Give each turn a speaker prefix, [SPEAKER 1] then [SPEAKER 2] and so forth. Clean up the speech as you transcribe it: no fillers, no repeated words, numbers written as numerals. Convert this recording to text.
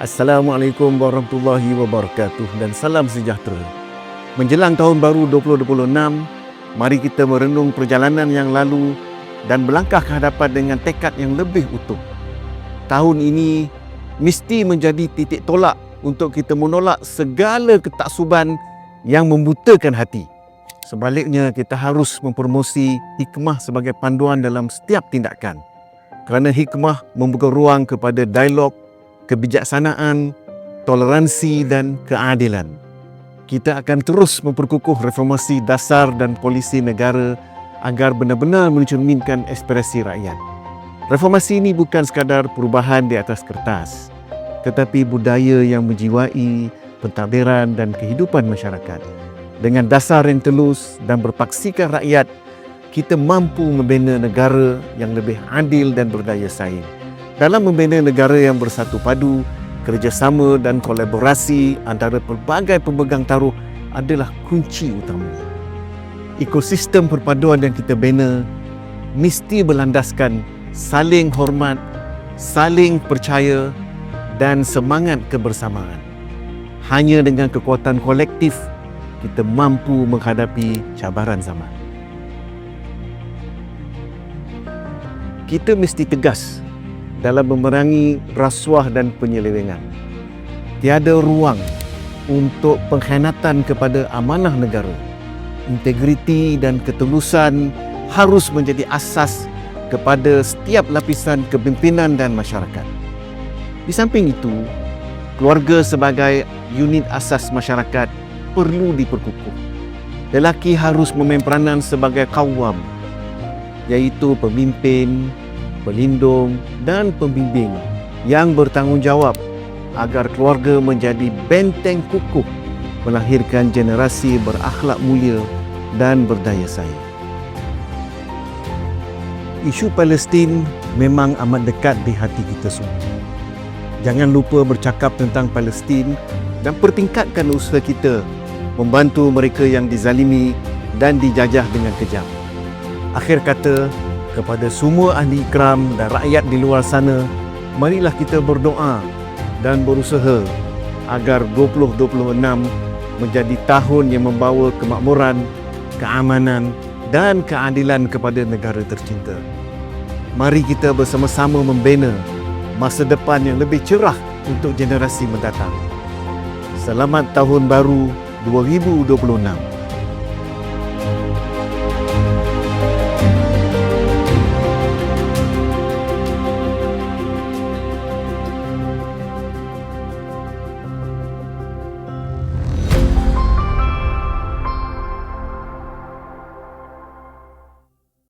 [SPEAKER 1] Assalamualaikum warahmatullahi wabarakatuh dan salam sejahtera. Menjelang tahun baru 2026, mari kita merenung perjalanan yang lalu dan melangkah ke hadapan dengan tekad yang lebih utuh. Tahun ini mesti menjadi titik tolak untuk kita menolak segala ketaksuban yang membutakan hati. Sebaliknya, kita harus mempromosi hikmah sebagai panduan dalam setiap tindakan. Kerana hikmah membuka ruang kepada dialog, kebijaksanaan, toleransi dan keadilan. Kita akan terus memperkukuh reformasi dasar dan polisi negara agar benar-benar mencerminkan aspirasi rakyat. Reformasi ini bukan sekadar perubahan di atas kertas, tetapi budaya yang menjiwai pentadbiran dan kehidupan masyarakat. Dengan dasar yang telus dan berpaksikan rakyat, kita mampu membina negara yang lebih adil dan berdaya saing. Dalam membina negara yang bersatu padu, kerjasama dan kolaborasi antara pelbagai pemegang taruh adalah kunci utama. Ekosistem perpaduan yang kita bina mesti berlandaskan saling hormat, saling percaya dan semangat kebersamaan. Hanya dengan kekuatan kolektif, kita mampu menghadapi cabaran zaman. Kita mesti tegas dalam memerangi rasuah dan penyelewengan. Tiada ruang untuk pengkhianatan kepada amanah negara. Integriti dan ketulusan harus menjadi asas kepada setiap lapisan kepimpinan dan masyarakat. Di samping itu, keluarga sebagai unit asas masyarakat perlu diperkukuh. Lelaki harus memain peranan sebagai qawwam, iaitu pemimpin, pelindung dan pembimbing yang bertanggungjawab agar keluarga menjadi benteng kukuh melahirkan generasi berakhlak mulia dan berdaya saing. Isu Palestin memang amat dekat di hati kita semua. Jangan lupa bercakap tentang Palestin dan pertingkatkan usaha kita membantu mereka yang dizalimi dan dijajah dengan kejam. Akhir kata, kepada semua ahli ikram dan rakyat di luar sana, marilah kita berdoa dan berusaha agar 2026 menjadi tahun yang membawa kemakmuran, keamanan dan keadilan kepada negara tercinta. Mari kita bersama-sama membina masa depan yang lebih cerah untuk generasi mendatang. Selamat Tahun Baru 2026.